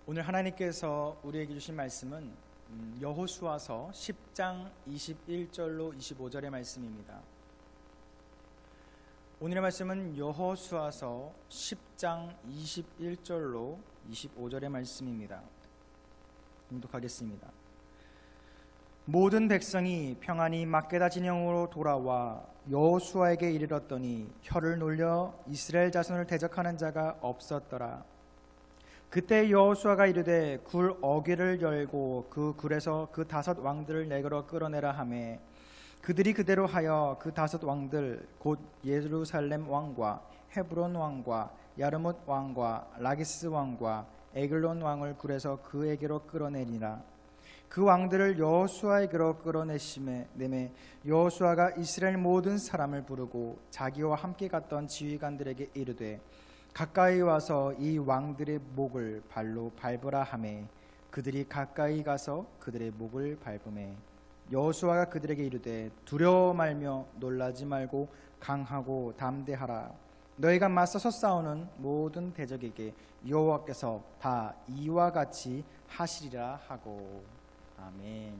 오늘 하나님께서 우리에게 주신 말씀은 여호수아서 10장 21절로 25절의 말씀입니다. 오늘의 말씀은 여호수아서 10장 21절로 25절의 말씀입니다. 봉독하겠습니다. 모든 백성이 평안히 막게다 진영으로 돌아와 여호수아에게 이르렀더니 혀를 놀려 이스라엘 자손을 대적하는 자가 없었더라. 그때 여호수아가 이르되 굴 어귀를 열고 그 굴에서 그 5 왕들을 내걸어 끌어내라 하매 그들이 그대로 하여 그 5 왕들 곧 예루살렘 왕과 헤브론 왕과 야르뭇 왕과 라기스 왕과 에글론 왕을 굴에서 그에게로 끌어내리라. 그 왕들을 여호수아에게로 끌어내심에 여호수아가 이스라엘 모든 사람을 부르고 자기와 함께 갔던 지휘관들에게 이르되 가까이 와서 이 왕들의 목을 발로 밟으라 하매 그들이 가까이 가서 그들의 목을 밟으매 여호수아가 그들에게 이르되 두려워 말며 놀라지 말고 강하고 담대하라. 너희가 맞서서 싸우는 모든 대적에게 여호와께서 다 이와 같이 하시리라 하고. 아멘.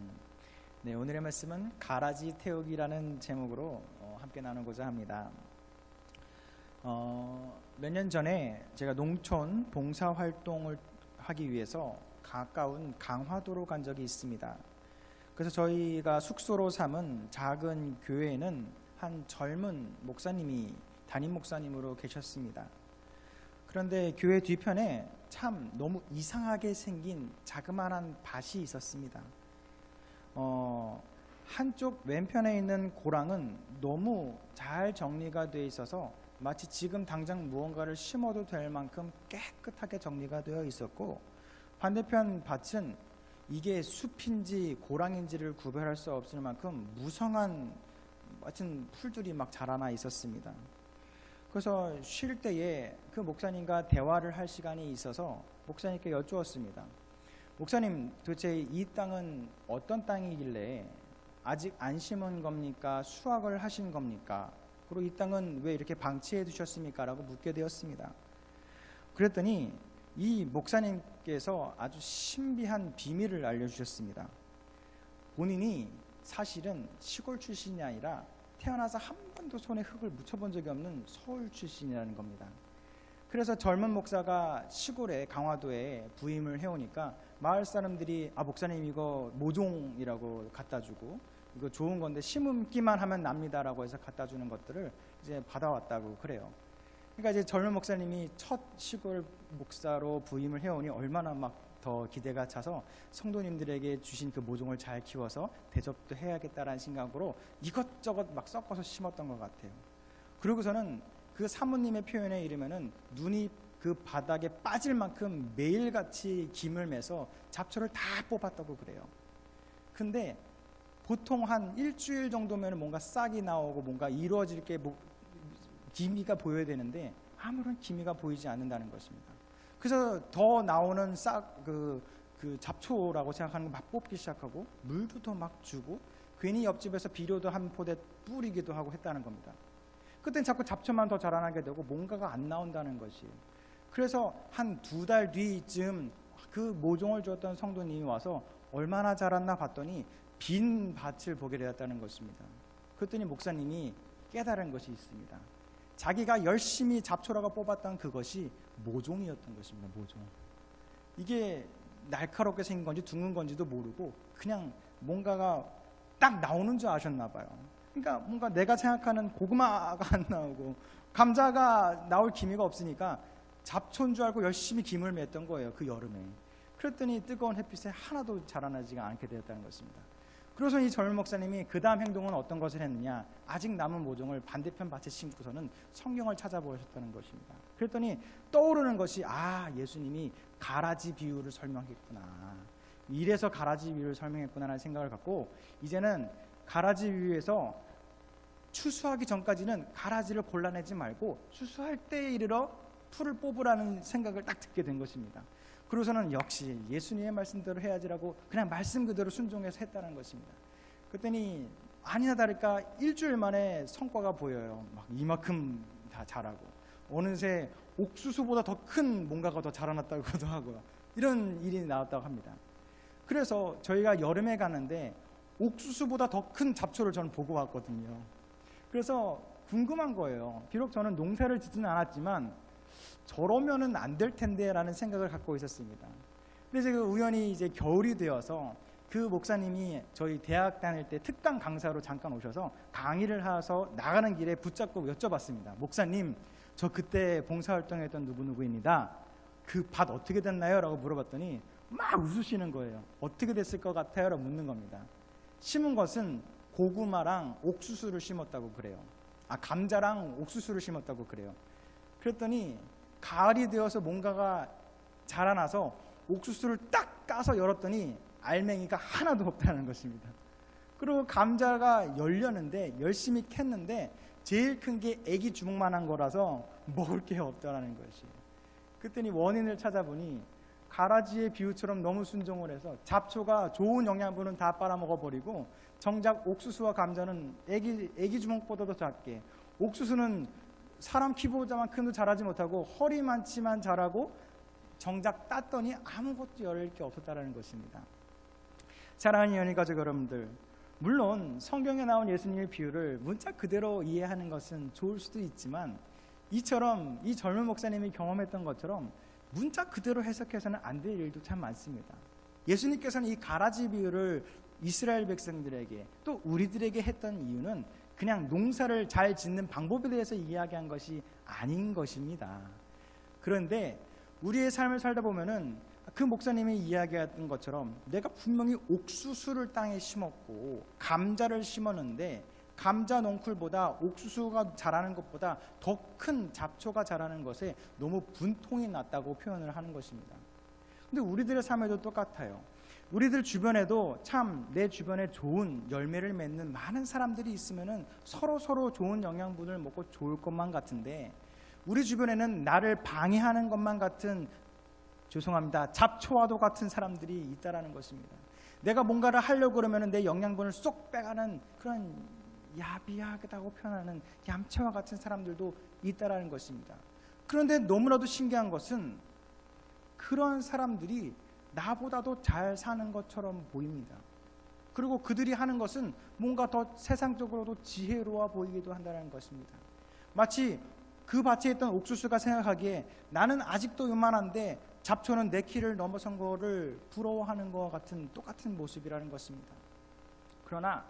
네, 오늘의 말씀은 가라지 태우기라는 제목으로 함께 나누고자 합니다. 몇 년 전에 제가 농촌 봉사활동을 하기 위해서 가까운 강화도로 간 적이 있습니다. 그래서 저희가 숙소로 삼은 작은 교회에는 한 젊은 목사님이 담임 목사님으로 계셨습니다. 그런데 교회 뒤편에 참 너무 이상하게 생긴 자그마한 밭이 있었습니다. 한쪽 왼편에 있는 고랑은 너무 잘 정리가 되어 있어서 마치 지금 당장 무언가를 심어도 될 만큼 깨끗하게 정리가 되어 있었고, 반대편 밭은 이게 숲인지 고랑인지를 구별할 수 없을 만큼 무성한 마침 풀들이 막 자라나 있었습니다. 그래서 쉴 때에 그 목사님과 대화를 할 시간이 있어서 목사님께 여쭈었습니다. 목사님, 도대체 이 땅은 어떤 땅이길래 아직 안 심은 겁니까? 수확을 하신 겁니까? 그리고 이 땅은 왜 이렇게 방치해 두셨습니까? 라고 묻게 되었습니다. 그랬더니 이 목사님께서 아주 신비한 비밀을 알려주셨습니다. 본인이 사실은 시골 출신이 아니라 태어나서 한 번도 손에 흙을 묻혀본 적이 없는 서울 출신이라는 겁니다. 그래서 젊은 목사가 시골에 강화도에 부임을 해오니까 마을 사람들이 목사님 이거 모종이라고 갖다 주고 이거 좋은 건데 심기만 하면 납니다라고 해서 갖다 주는 것들을 이제 받아왔다고 그래요. 그러니까 이제 젊은 목사님이 첫 시골 목사로 부임을 해오니 얼마나 막 더 기대가 차서 성도님들에게 주신 그 모종을 잘 키워서 대접도 해야겠다라는 생각으로 이것저것 막 섞어서 심었던 것 같아요. 그러고서는 그 사모님의 표현에 이르면은 눈이 그 바닥에 빠질 만큼 매일같이 김을 매서 잡초를 다 뽑았다고 그래요. 근데 보통 한 일주일 정도면 뭔가 싹이 나오고 뭔가 이루어질 게 기미가 보여야 되는데 아무런 기미가 보이지 않는다는 것입니다. 그래서 더 나오는 그 잡초라고 생각하는 거 막 뽑기 시작하고 물도 더 막 주고 괜히 옆집에서 비료도 한 포대 뿌리기도 하고 했다는 겁니다. 그땐 자꾸 잡초만 더 자라나게 되고 뭔가가 안 나온다는 것이에요. 그래서 한 2달 뒤쯤 그 모종을 주었던 성도님이 와서 얼마나 자랐나 봤더니 빈 밭을 보게 되었다는 것입니다. 그랬더니 목사님이 깨달은 것이 있습니다. 자기가 열심히 잡초라고 뽑았던 그것이 모종이었던 것입니다. 모종. 이게 날카롭게 생긴 건지 둥근 건지도 모르고 그냥 뭔가가 딱 나오는 줄 아셨나 봐요. 그러니까 뭔가 내가 생각하는 고구마가 안 나오고 감자가 나올 기미가 없으니까 잡초인 줄 알고 열심히 김을 맸던 거예요. 그 여름에. 그랬더니 뜨거운 햇빛에 하나도 자라나지가 않게 되었다는 것입니다. 그래서 이 젊은 목사님이 그 다음 행동은 어떤 것을 했느냐, 아직 남은 모종을 반대편 밭에 심고서는 성경을 찾아보셨다는 것입니다. 그랬더니 떠오르는 것이 예수님이 가라지 비유를 설명했구나, 이래서 가라지 비유를 설명했구나라는 생각을 갖고 이제는 가라지 비유에서 추수하기 전까지는 가라지를 골라내지 말고 추수할 때에 이르러 풀을 뽑으라는 생각을 딱 듣게 된 것입니다. 그러고서는 역시 예수님의 말씀대로 해야지라고 그냥 말씀 그대로 순종해서 했다는 것입니다. 그랬더니 아니나 다를까 일주일 만에 성과가 보여요. 막 이만큼 다 자라고 어느새 옥수수보다 더 큰 뭔가가 더 자라났다고도 하고요. 이런 일이 나왔다고 합니다. 그래서 저희가 여름에 가는데 옥수수보다 더 큰 잡초를 저는 보고 왔거든요. 그래서 궁금한 거예요. 비록 저는 농사를 짓지는 않았지만 저러면은 안 될 텐데라는 생각을 갖고 있었습니다. 근데 제가 우연히 이제 겨울이 되어서 그 목사님이 저희 대학 다닐 때 특강 강사로 잠깐 오셔서 강의를 하셔서 나가는 길에 붙잡고 여쭤봤습니다. 목사님, 저 그때 봉사활동했던 누구누구입니다. 그 밭 어떻게 됐나요? 라고 물어봤더니 막 웃으시는 거예요. 어떻게 됐을 것 같아요? 라고 묻는 겁니다. 심은 것은 고구마랑 옥수수를 심었다고 그래요. 감자랑 옥수수를 심었다고 그래요. 그랬더니 가을이 되어서 뭔가가 자라나서 옥수수를 딱 까서 열었더니 알맹이가 하나도 없다는 것입니다. 그리고 감자가 열렸는데 열심히 캤는데 제일 큰 게 애기 주먹만한 거라서 먹을 게 없다는 것이에요. 그랬더니 원인을 찾아보니 가라지의 비유처럼 너무 순종을 해서 잡초가 좋은 영양분은 다 빨아먹어버리고 정작 옥수수와 감자는 애기 주먹보다도 작게, 옥수수는 사람 키보다만큼도 자라지 못하고 허리만치만 자라고 정작 땄더니 아무것도 열릴 게 없었다는 것입니다. 사랑하는 연희 가족 여러분들, 물론 성경에 나온 예수님의 비유를 문자 그대로 이해하는 것은 좋을 수도 있지만 이처럼 이 젊은 목사님이 경험했던 것처럼 문자 그대로 해석해서는 안 될 일도 참 많습니다. 예수님께서는 이 가라지 비유를 이스라엘 백성들에게 또 우리들에게 했던 이유는 그냥 농사를 잘 짓는 방법에 대해서 이야기한 것이 아닌 것입니다. 그런데 우리의 삶을 살다 보면은 그 목사님이 이야기했던 것처럼 내가 분명히 옥수수를 땅에 심었고 감자를 심었는데 감자 넝쿨보다 옥수수가 자라는 것보다 더 큰 잡초가 자라는 것에 너무 분통이 났다고 표현을 하는 것입니다. 근데 우리들의 삶에도 똑같아요. 우리들 주변에도 참 내 주변에 좋은 열매를 맺는 많은 사람들이 있으면은 서로 좋은 영양분을 먹고 좋을 것만 같은데 우리 주변에는 나를 방해하는 것만 같은, 죄송합니다, 잡초와도 같은 사람들이 있다라는 것입니다. 내가 뭔가를 하려고 그러면 내 영양분을 쏙 빼가는 그런 야비하다고 표현하는 얌체와 같은 사람들도 있다라는 것입니다. 그런데 너무나도 신기한 것은 그런 사람들이 나보다도 잘 사는 것처럼 보입니다. 그리고 그들이 하는 것은 뭔가 더 세상적으로도 지혜로워 보이기도 한다는 것입니다. 마치 그 밭에 있던 옥수수가 생각하기에 나는 아직도 요만한데 잡초는 내 키를 넘어선 거를 부러워하는 것과 같은 똑같은 모습이라는 것입니다. 그러나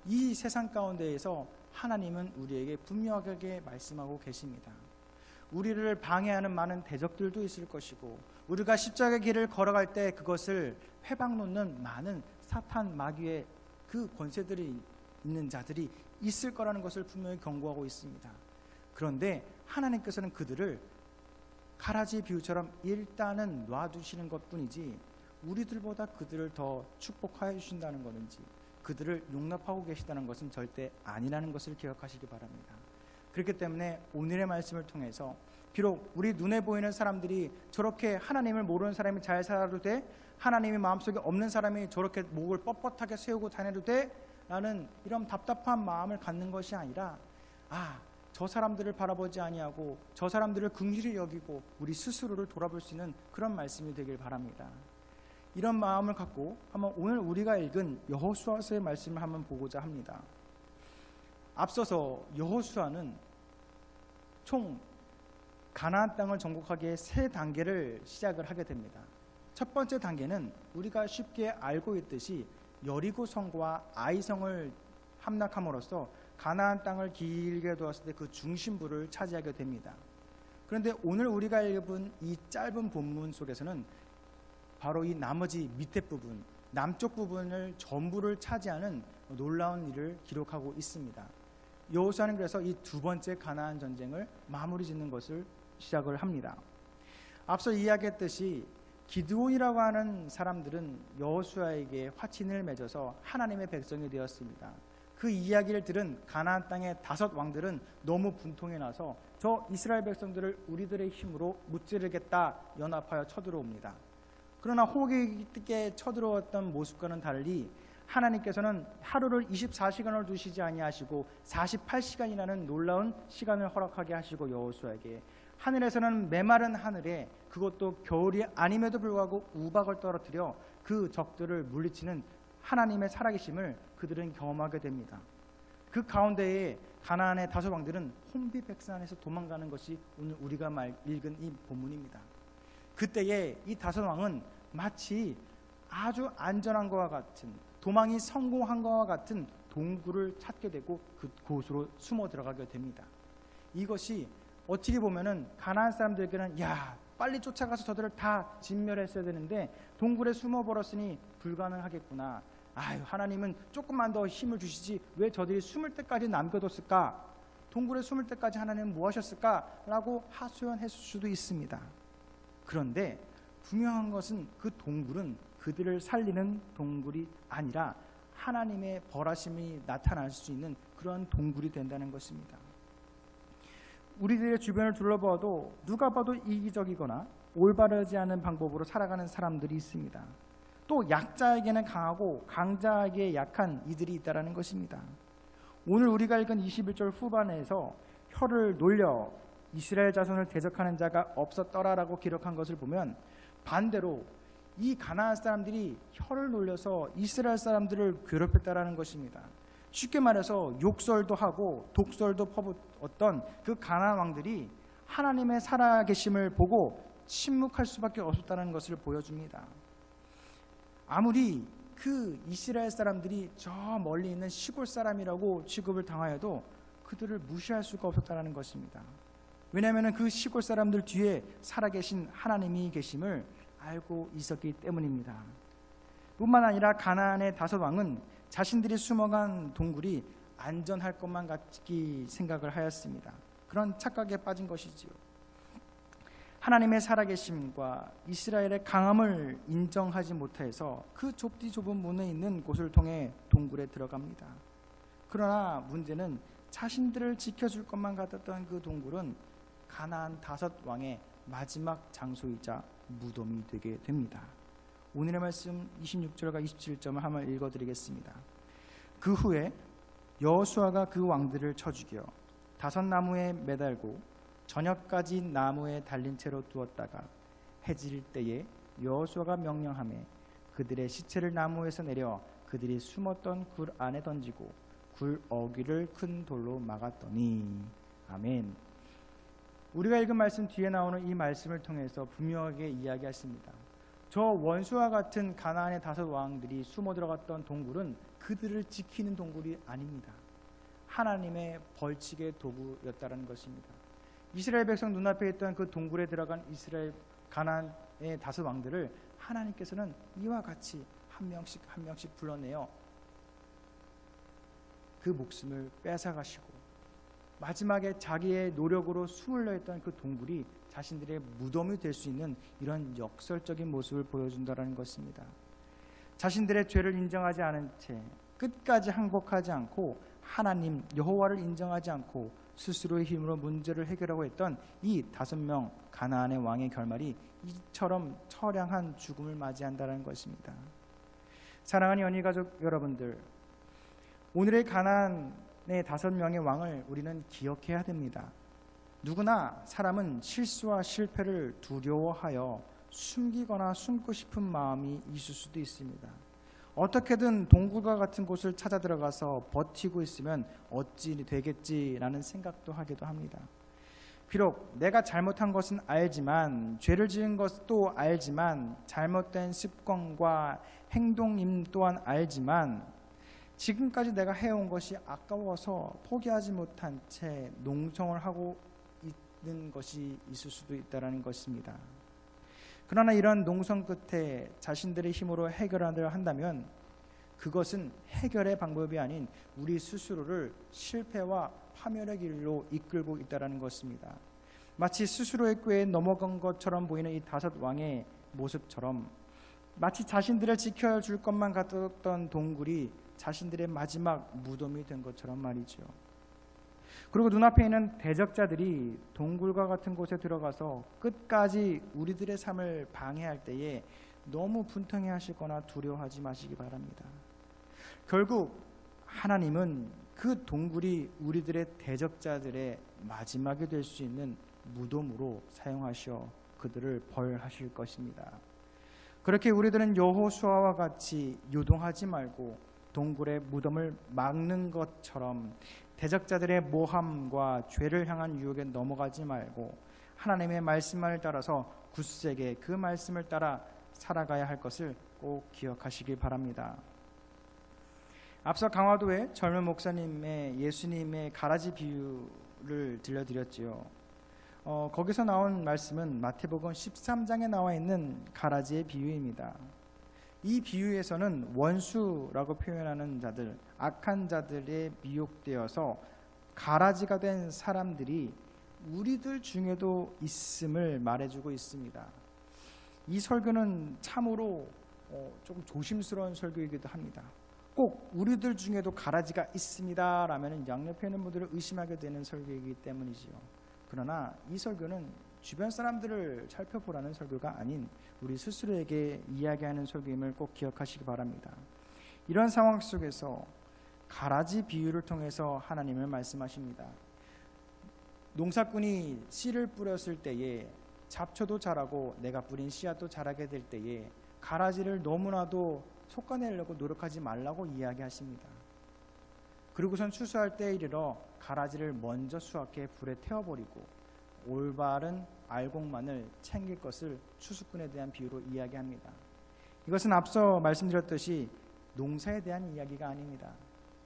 이 세상 가운데에서 하나님은 우리에게 분명하게 말씀하고 계십니다. 우리를 방해하는 많은 대적들도 있을 것이고 우리가 십자가의 길을 걸어갈 때 그것을 회방 놓는 많은 사탄 마귀의 그 권세들이 있는 자들이 있을 거라는 것을 분명히 경고하고 있습니다. 그런데 하나님께서는 그들을 가라지 비유처럼 일단은 놔두시는 것뿐이지 우리들보다 그들을 더 축복하여 주신다는 것인지 그들을 용납하고 계시다는 것은 절대 아니라는 것을 기억하시기 바랍니다. 그렇기 때문에 오늘의 말씀을 통해서 비록 우리 눈에 보이는 사람들이 저렇게 하나님을 모르는 사람이 잘 살아도 돼? 하나님이 마음속에 없는 사람이 저렇게 목을 뻣뻣하게 세우고 다녀도 돼? 라는 이런 답답한 마음을 갖는 것이 아니라 저 사람들을 바라보지 아니하고 저 사람들을 긍휼히 여기고 우리 스스로를 돌아볼 수 있는 그런 말씀이 되길 바랍니다. 이런 마음을 갖고 한번 오늘 우리가 읽은 여호수아서의 말씀을 한번 보고자 합니다. 앞서서 여호수아는 총 가나안 땅을 정복하기에 3단계를 시작을 하게 됩니다. 첫 번째 단계는 우리가 쉽게 알고 있듯이 여리고 성과 아이성을 함락함으로써 가나안 땅을 길게 두었을 때 그 중심부를 차지하게 됩니다. 그런데 오늘 우리가 읽은 이 짧은 본문 속에서는 바로 이 나머지 밑에 부분, 남쪽 부분을 전부를 차지하는 놀라운 일을 기록하고 있습니다. 여호수아는 그래서 이 두 번째 가나안 전쟁을 마무리 짓는 것을 시작을 합니다. 앞서 이야기했듯이 기드온이라고 하는 사람들은 여호수아에게 화친을 맺어서 하나님의 백성이 되었습니다. 그 이야기를 들은 가나안 땅의 5 왕들은 너무 분통이 나서 저 이스라엘 백성들을 우리들의 힘으로 무찌르겠다 연합하여 쳐들어옵니다. 그러나 호기 있게 쳐들어왔던 모습과는 달리 하나님께서는 하루를 24시간을 두시지 아니하시고 48시간이라는 놀라운 시간을 허락하게 하시고 여호수아에게 하늘에서는 메마른 하늘에, 그것도 겨울이 아님에도 불구하고 우박을 떨어뜨려 그 적들을 물리치는 하나님의 살아계심을 그들은 경험하게 됩니다. 그 가운데에 가나안의 다섯 왕들은 혼비백산해서 도망가는 것이 오늘 우리가 읽은 이 본문입니다. 그때에 이 다섯 왕은 마치 아주 안전한 것과 같은, 도망이 성공한 것과 같은 동굴을 찾게 되고 그곳으로 숨어 들어가게 됩니다. 이것이 어떻게 보면은 가나안 사람들에게는 야, 빨리 쫓아가서 저들을 다 진멸했어야 되는데 동굴에 숨어 버렸으니 불가능하겠구나. 아유, 하나님은 조금만 더 힘을 주시지 왜 저들이 숨을 때까지 남겨뒀을까? 동굴에 숨을 때까지 하나님은 뭐 하셨을까? 라고 하소연했을 수도 있습니다. 그런데 분명한 것은 그 동굴은 그들을 살리는 동굴이 아니라 하나님의 벌하심이 나타날 수 있는 그런 동굴이 된다는 것입니다. 우리들의 주변을 둘러봐도 누가 봐도 이기적이거나 올바르지 않은 방법으로 살아가는 사람들이 있습니다. 또 약자에게는 강하고 강자에게 약한 이들이 있다는 것입니다. 오늘 우리가 읽은 21절 후반에서 혀를 놀려 이스라엘 자손을 대적하는 자가 없었더라라고 기록한 것을 보면 반대로 이 가나안 사람들이 혀를 놀려서 이스라엘 사람들을 괴롭혔다라는 것입니다. 쉽게 말해서 욕설도 하고 독설도 퍼붓었던 그 가나안 왕들이 하나님의 살아계심을 보고 침묵할 수밖에 없었다는 것을 보여줍니다. 아무리 그 이스라엘 사람들이 저 멀리 있는 시골 사람이라고 취급을 당하여도 그들을 무시할 수가 없었다는 것입니다. 왜냐하면 그 시골 사람들 뒤에 살아계신 하나님이 계심을 알고 있었기 때문입니다. 뿐만 아니라 가나안의 다섯 왕은 자신들이 숨어간 동굴이 안전할 것만 같이 생각을 하였습니다. 그런 착각에 빠진 것이지요. 하나님의 살아계심과 이스라엘의 강함을 인정하지 못해서 그 좁디 좁은 문에 있는 곳을 통해 동굴에 들어갑니다. 그러나 문제는 자신들을 지켜줄 것만 같았던 그 동굴은 가나안 다섯 왕의 마지막 장소이자 무덤이 되게 됩니다. 오늘의 말씀 26절과 27절을 한번 읽어드리겠습니다. 그 후에 여호수아가 그 왕들을 쳐 죽여 다섯 나무에 매달고 저녁까지 나무에 달린 채로 두었다가 해질 때에 여호수아가 명령하매 그들의 시체를 나무에서 내려 그들이 숨었던 굴 안에 던지고 굴 어귀를 큰 돌로 막았더니. 아멘. 우리가 읽은 말씀 뒤에 나오는 이 말씀을 통해서 분명하게 이야기하십니다. 저 원수와 같은 가나안의 다섯 왕들이 숨어 들어갔던 동굴은 그들을 지키는 동굴이 아닙니다. 하나님의 벌칙의 도구였다는 것입니다. 이스라엘 백성 눈앞에 있던 그 동굴에 들어간 이스라엘 가나안의 다섯 왕들을 하나님께서는 이와 같이 한 명씩 한 명씩 불러내어 그 목숨을 뺏어가시고 마지막에 자기의 노력으로 숨으려 했던 그 동굴이 자신들의 무덤이 될 수 있는 이런 역설적인 모습을 보여준다는 것입니다. 자신들의 죄를 인정하지 않은 채 끝까지 항복하지 않고 하나님 여호와를 인정하지 않고 스스로의 힘으로 문제를 해결하고 했던 이 다섯 명 가나안의 왕의 결말이 이처럼 처량한 죽음을 맞이한다는 것입니다. 사랑하는 연희가족 여러분들, 오늘의 가나안의 다섯 명의 왕을 우리는 기억해야 됩니다. 누구나 사람은 실수와 실패를 두려워하여 숨기거나 숨고 싶은 마음이 있을 수도 있습니다. 어떻게든 동굴과 같은 곳을 찾아 들어가서 버티고 있으면 어찌 되겠지라는 생각도 하기도 합니다. 비록 내가 잘못한 것은 알지만, 죄를 지은 것도 알지만, 잘못된 습관과 행동 또한 알지만, 지금까지 내가 해온 것이 아까워서 포기하지 못한 채 농성을 하고 있는 것이 있을 수도 있다는 것입니다. 그러나 이런 농성 끝에 자신들의 힘으로 해결하려 한다면 그것은 해결의 방법이 아닌 우리 스스로를 실패와 파멸의 길로 이끌고 있다는 것입니다. 마치 스스로의 꾀에 넘어간 것처럼 보이는 이 다섯 왕의 모습처럼 마치 자신들을 지켜줄 것만 같았던 동굴이 자신들의 마지막 무덤이 된 것처럼 말이죠. 그리고 눈앞에 있는 대적자들이 동굴과 같은 곳에 들어가서 끝까지 우리들의 삶을 방해할 때에 너무 분통해 하시거나 두려워하지 마시기 바랍니다. 결국 하나님은 그 동굴이 우리들의 대적자들의 마지막이 될 수 있는 무덤으로 사용하시어 그들을 벌하실 것입니다. 그렇게 우리들은 여호수아와 같이 요동하지 말고 동굴의 무덤을 막는 것처럼 대적자들의 모함과 죄를 향한 유혹에 넘어가지 말고 하나님의 말씀만을 따라서 굳세게 그 말씀을 따라 살아가야 할 것을 꼭 기억하시기 바랍니다. 앞서 강화도의 젊은 목사님의 예수님의 가라지 비유를 들려드렸지요. 거기서 나온 말씀은 마태복음 13장에 나와 있는 가라지의 비유입니다. 이 비유에서는 원수라고 표현하는 자들, 악한 자들에 미혹되어서 가라지가 된 사람들이 우리들 중에도 있음을 말해주고 있습니다. 이 설교는 참으로 조금 조심스러운 설교이기도 합니다. 꼭 우리들 중에도 가라지가 있습니다 라면 양옆에 있는 분들을 의심하게 되는 설교이기 때문이지요. 그러나 이 설교는 주변 사람들을 살펴보라는 설교가 아닌 우리 스스로에게 이야기하는 설교임을 꼭 기억하시기 바랍니다. 이런 상황 속에서 가라지 비유를 통해서 하나님을 말씀하십니다. 농사꾼이 씨를 뿌렸을 때에 잡초도 자라고 내가 뿌린 씨앗도 자라게 될 때에 가라지를 너무나도 솎아내려고 노력하지 말라고 이야기하십니다. 그리고선 추수할 때에 이르러 가라지를 먼저 수확해 불에 태워버리고 올바른 알곡만을 챙길 것을 추수꾼에 대한 비유로 이야기합니다. 이것은 앞서 말씀드렸듯이 농사에 대한 이야기가 아닙니다.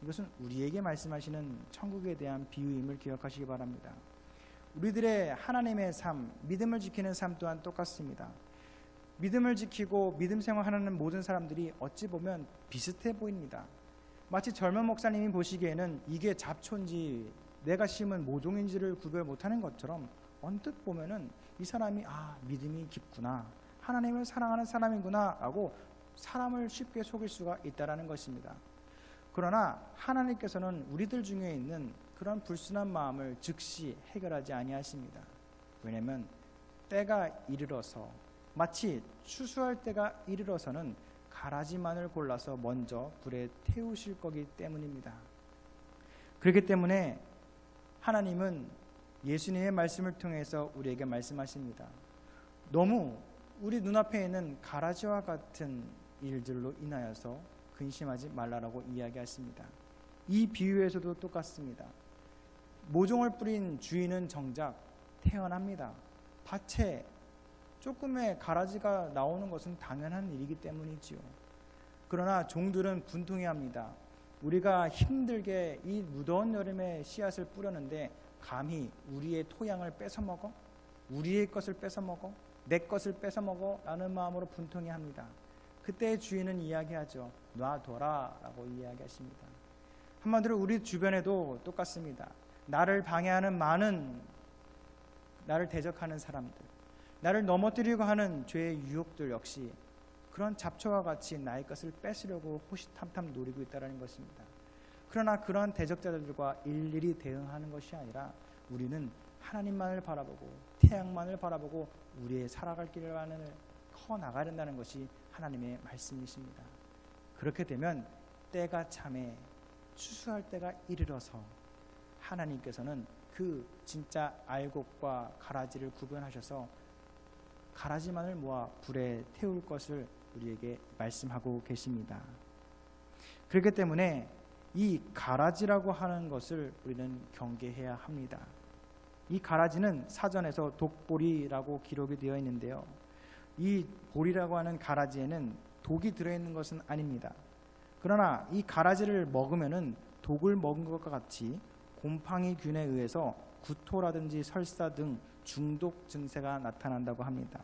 이것은 우리에게 말씀하시는 천국에 대한 비유임을 기억하시기 바랍니다. 우리들의 하나님의 삶, 믿음을 지키는 삶 또한 똑같습니다. 믿음을 지키고 믿음 생활하는 모든 사람들이 어찌 보면 비슷해 보입니다. 마치 젊은 목사님이 보시기에는 이게 잡초인지 내가 심은 모종인지를 구별 못하는 것처럼 언뜻 보면은 이 사람이 믿음이 깊구나, 하나님을 사랑하는 사람이구나 하고 사람을 쉽게 속일 수가 있다라는 것입니다. 그러나 하나님께서는 우리들 중에 있는 그런 불순한 마음을 즉시 해결하지 아니하십니다. 왜냐하면 때가 이르러서, 마치 추수할 때가 이르러서는 가라지만을 골라서 먼저 불에 태우실 거기 때문입니다. 그렇기 때문에 하나님은 예수님의 말씀을 통해서 우리에게 말씀하십니다. 너무 우리 눈앞에 있는 가라지와 같은 일들로 인하여서 근심하지 말라라고 이야기하십니다. 이 비유에서도 똑같습니다. 모종을 뿌린 주인은 정작 태어납니다. 밭에 조금의 가라지가 나오는 것은 당연한 일이기 때문이지요. 그러나 종들은 분통해합니다. 우리가 힘들게 이 무더운 여름에 씨앗을 뿌렸는데 감히 우리의 토양을 뺏어먹어? 우리의 것을 뺏어먹어? 내 것을 뺏어먹어? 라는 마음으로 분통해합니다. 그때 주인은 이야기하죠. 놔둬라 라고 이야기하십니다. 한마디로 우리 주변에도 똑같습니다. 나를 방해하는 많은, 나를 대적하는 사람들, 나를 넘어뜨리고 하는 죄의 유혹들 역시 그런 잡초와 같이 나의 것을 뺏으려고 호시탐탐 노리고 있다는 것입니다. 그러나 그러한 대적자들과 일일이 대응하는 것이 아니라 우리는 하나님만을 바라보고 태양만을 바라보고 우리의 살아갈 길을 커나가야 된다는 것이 하나님의 말씀이십니다. 그렇게 되면 때가 참에 추수할 때가 이르러서 하나님께서는 그 진짜 알곡과 가라지를 구분하셔서 가라지만을 모아 불에 태울 것을 우리에게 말씀하고 계십니다. 그렇기 때문에 이 가라지라고 하는 것을 우리는 경계해야 합니다. 이 가라지는 사전에서 독보리라고 기록이 되어 있는데요. 이 보리라고 하는 가라지에는 독이 들어있는 것은 아닙니다. 그러나 이 가라지를 먹으면은 독을 먹은 것과 같이 곰팡이균에 의해서 구토라든지 설사 등 중독 증세가 나타난다고 합니다.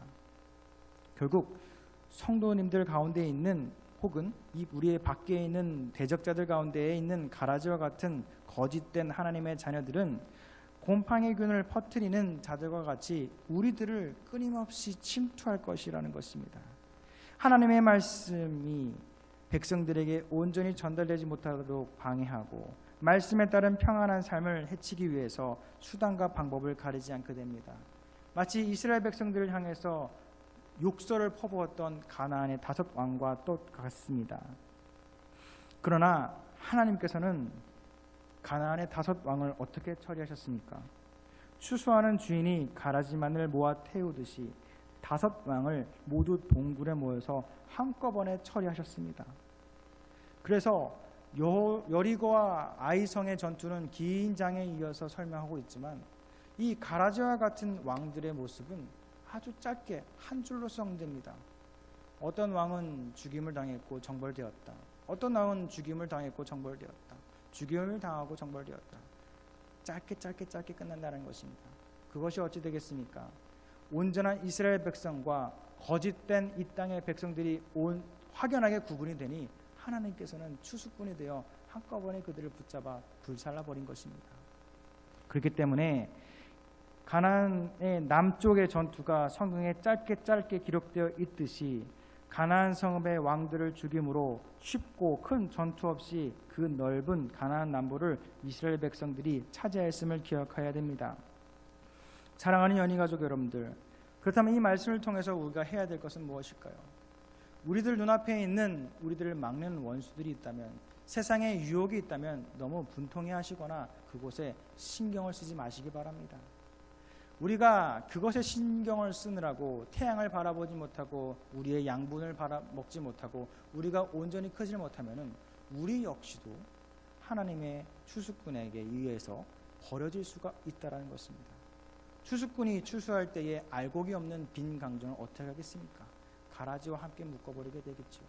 결국 성도님들 가운데 있는 혹은 우리의 밖에 있는 대적자들 가운데에 있는 가라지와 같은 거짓된 하나님의 자녀들은 곰팡이균을 퍼뜨리는 자들과 같이 우리들을 끊임없이 침투할 것이라는 것입니다. 하나님의 말씀이 백성들에게 온전히 전달되지 못하도록 방해하고 말씀에 따른 평안한 삶을 해치기 위해서 수단과 방법을 가리지 않게 됩니다. 마치 이스라엘 백성들을 향해서 욕설을 퍼부었던 가나안의 5 왕과 똑같습니다. 그러나 하나님께서는 가나안의 5 왕을 어떻게 처리하셨습니까? 추수하는 주인이 가라지만을 모아 태우듯이 5왕을 모두 동굴에 모여서 한꺼번에 처리하셨습니다. 그래서 여리고와 아이성의 전투는 긴 장에 이어서 설명하고 있지만 이 가라지와 같은 왕들의 모습은 아주 짧게 한 줄로 써됩니다. 어떤 왕은 죽임을 당했고 정벌되었다. 어떤 왕은 죽임을 당했고 정벌되었다. 죽임을 당하고 정벌되었다. 짧게 끝난다는 것입니다. 그것이 어찌 되겠습니까? 온전한 이스라엘 백성과 거짓된 이 땅의 백성들이 확연하게 구분이 되니 하나님께서는 추수꾼이 되어 한꺼번에 그들을 붙잡아 불살라버린 것입니다. 그렇기 때문에 가나안의 남쪽의 전투가 성경에 짧게 기록되어 있듯이 가나안 성읍의 왕들을 죽임으로 쉽고 큰 전투 없이 그 넓은 가나안 남부를 이스라엘 백성들이 차지하였음을 기억해야 됩니다. 사랑하는 연희가족 여러분들, 그렇다면 이 말씀을 통해서 우리가 해야 될 것은 무엇일까요? 우리들 눈앞에 있는 우리들을 막는 원수들이 있다면, 세상에 유혹이 있다면 너무 분통해하시거나 그곳에 신경을 쓰지 마시기 바랍니다. 우리가 그것에 신경을 쓰느라고 태양을 바라보지 못하고 우리의 양분을 먹지 못하고 우리가 온전히 크지 못하면 우리 역시도 하나님의 추수꾼에게 의해서 버려질 수가 있다는 것입니다. 추수꾼이 추수할 때에 알곡이 없는 빈 강정을 어떻게 하겠습니까? 가라지와 함께 묶어버리게 되겠죠.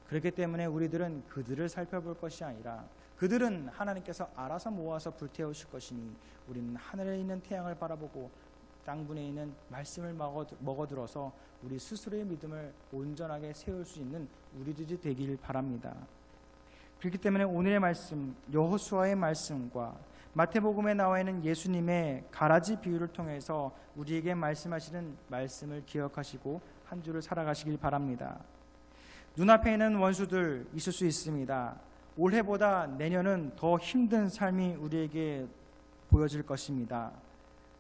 그렇기 때문에 우리들은 그들을 살펴볼 것이 아니라 그들은 하나님께서 알아서 모아서 불태우실 것이니 우리는 하늘에 있는 태양을 바라보고 땅분에 있는 말씀을 먹어들어서 우리 스스로의 믿음을 온전하게 세울 수 있는 우리들이 되길 바랍니다. 그렇기 때문에 오늘의 말씀, 여호수아의 말씀과 마태복음에 나와 있는 예수님의 가라지 비유를 통해서 우리에게 말씀하시는 말씀을 기억하시고 한 주를 살아가시길 바랍니다. 눈앞에 있는 원수들 있을 수 있습니다. 올해보다 내년은 더 힘든 삶이 우리에게 보여질 것입니다.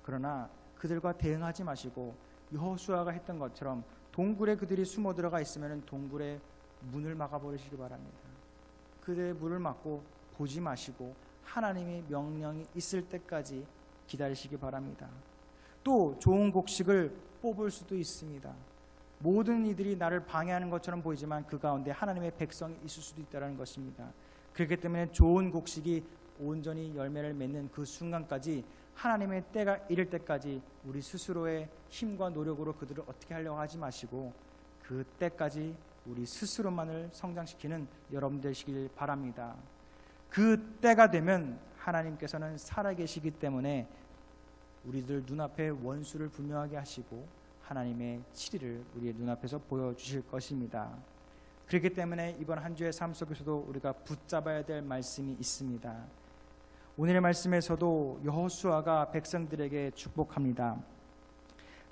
그러나 그들과 대응하지 마시고 여호수아가 했던 것처럼 동굴에 그들이 숨어 들어가 있으면 동굴의 문을 막아버리시기 바랍니다. 그들의 문을 막고 보지 마시고 하나님의 명령이 있을 때까지 기다리시기 바랍니다. 또 좋은 곡식을 뽑을 수도 있습니다. 모든 이들이 나를 방해하는 것처럼 보이지만 그 가운데 하나님의 백성이 있을 수도 있다는 것입니다. 그렇기 때문에 좋은 곡식이 온전히 열매를 맺는 그 순간까지, 하나님의 때가 이를 때까지 우리 스스로의 힘과 노력으로 그들을 어떻게 하려고 하지 마시고 그 때까지 우리 스스로만을 성장시키는 여러분 되시길 바랍니다. 그 때가 되면 하나님께서는 살아계시기 때문에 우리들 눈앞에 원수를 분명하게 하시고 하나님의 치리를 우리의 눈앞에서 보여주실 것입니다. 그렇기 때문에 이번 한 주의 삶 속에서도 우리가 붙잡아야 될 말씀이 있습니다. 오늘의 말씀에서도 여호수아가 백성들에게 축복합니다.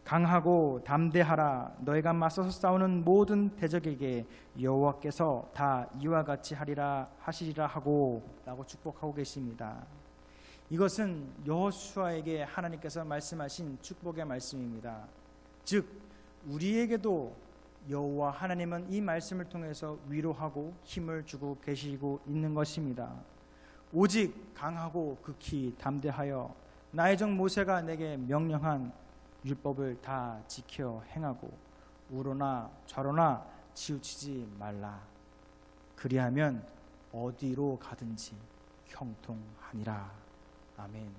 강하고 담대하라. 너희가 맞서서 싸우는 모든 대적에게 여호와께서 다 이와 같이 하시리라 하고 라고 축복하고 계십니다. 이것은 여호수아에게 하나님께서 말씀하신 축복의 말씀입니다. 즉 우리에게도 여호와 하나님은 이 말씀을 통해서 위로하고 힘을 주고 계시고 있는 것입니다. 오직 강하고 극히 담대하여 나의 종 모세가 내게 명령한 율법을 다 지켜 행하고 우로나 좌로나 치우치지 말라. 그리하면 어디로 가든지 형통하니라. 아멘.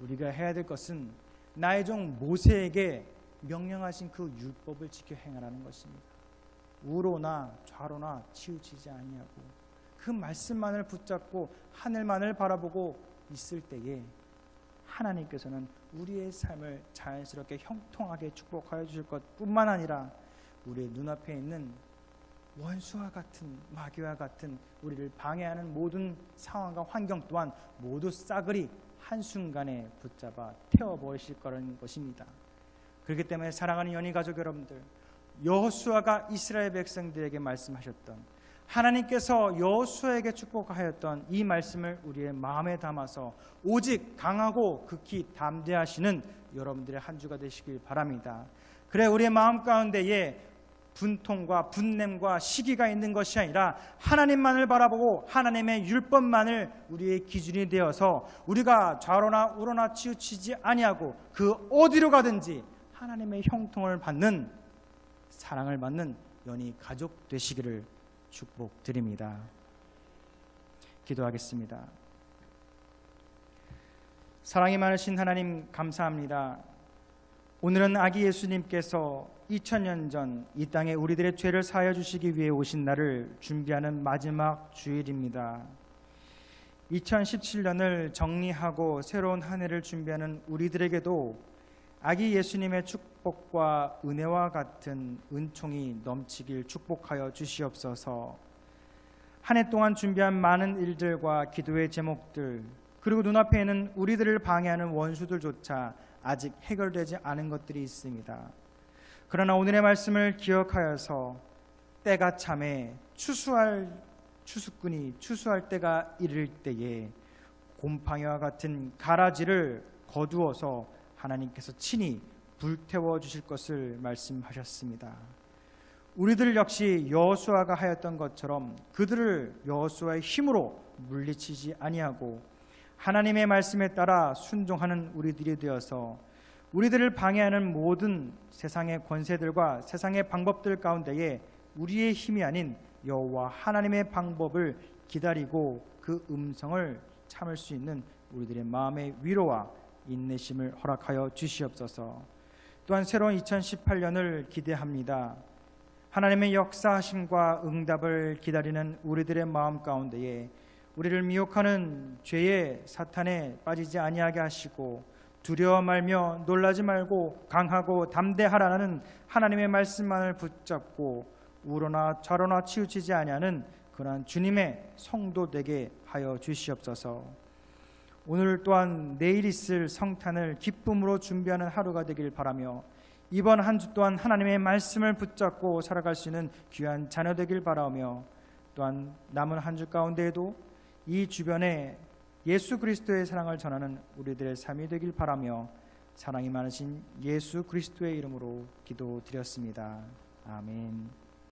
우리가 해야 될 것은 나의 종 모세에게 명령하신 그 율법을 지켜 행하라는 것입니다. 우로나 좌로나 치우치지 아니하고 그 말씀만을 붙잡고 하늘만을 바라보고 있을 때에 하나님께서는 우리의 삶을 자연스럽게 형통하게 축복하여 주실 것뿐만 아니라 우리의 눈앞에 있는 원수와 같은 마귀와 같은 우리를 방해하는 모든 상황과 환경 또한 모두 싸그리 한순간에 붙잡아 태워버리실 거라는 것입니다. 그렇기 때문에 사랑하는 연희 가족 여러분들, 여호수아가 이스라엘 백성들에게 말씀하셨던 하나님께서 여호수아에게 축복하였던 이 말씀을 우리의 마음에 담아서 오직 강하고 극히 담대하시는 여러분들의 한 주가 되시길 바랍니다. 그래 우리의 마음 가운데에 분통과 분냄과 시기가 있는 것이 아니라 하나님만을 바라보고 하나님의 율법만을 우리의 기준이 되어서 우리가 좌로나 우로나 치우치지 아니하고 그 어디로 가든지 하나님의 형통을 받는, 사랑을 받는 연희 가족 되시기를 축복드립니다. 기도하겠습니다. 사랑이 많으신 하나님, 감사합니다. 오늘은 아기 예수님께서 2000년 전 이 땅에 우리들의 죄를 사하여 주시기 위해 오신 날을 준비하는 마지막 주일입니다. 2017년을 정리하고 새로운 한 해를 준비하는 우리들에게도 아기 예수님의 축복과 은혜와 같은 은총이 넘치길 축복하여 주시옵소서. 한 해 동안 준비한 많은 일들과 기도의 제목들, 그리고 눈앞에 있는 우리들을 방해하는 원수들조차 아직 해결되지 않은 것들이 있습니다. 그러나 오늘의 말씀을 기억하여서 때가 참에 추수꾼이 추수할 때가 이를 때에 곰팡이와 같은 가라지를 거두어서 하나님께서 친히 불태워 주실 것을 말씀하셨습니다. 우리들 역시 여호수아가 하였던 것처럼 그들을 여호수아의 힘으로 물리치지 아니하고 하나님의 말씀에 따라 순종하는 우리들이 되어서 우리들을 방해하는 모든 세상의 권세들과 세상의 방법들 가운데에 우리의 힘이 아닌 여호와 하나님의 방법을 기다리고 그 음성을 참을 수 있는 우리들의 마음의 위로와 인내심을 허락하여 주시옵소서. 또한 새로운 2018년을 기대합니다. 하나님의 역사하심과 응답을 기다리는 우리들의 마음 가운데에 우리를 미혹하는 죄의 사탄에 빠지지 아니하게 하시고 두려워 말며 놀라지 말고 강하고 담대하라는 하나님의 말씀만을 붙잡고 우로나 좌로나 치우치지 아니하는 그러한 주님의 성도 되게 하여 주시옵소서. 오늘 또한 내일 있을 성탄을 기쁨으로 준비하는 하루가 되길 바라며 이번 한 주 또한 하나님의 말씀을 붙잡고 살아갈 수 있는 귀한 자녀 되길 바라며 또한 남은 한 주 가운데에도 이 주변에 예수 그리스도의 사랑을 전하는 우리들의 삶이 되길 바라며 사랑이 많으신 예수 그리스도의 이름으로 기도드렸습니다. 아멘.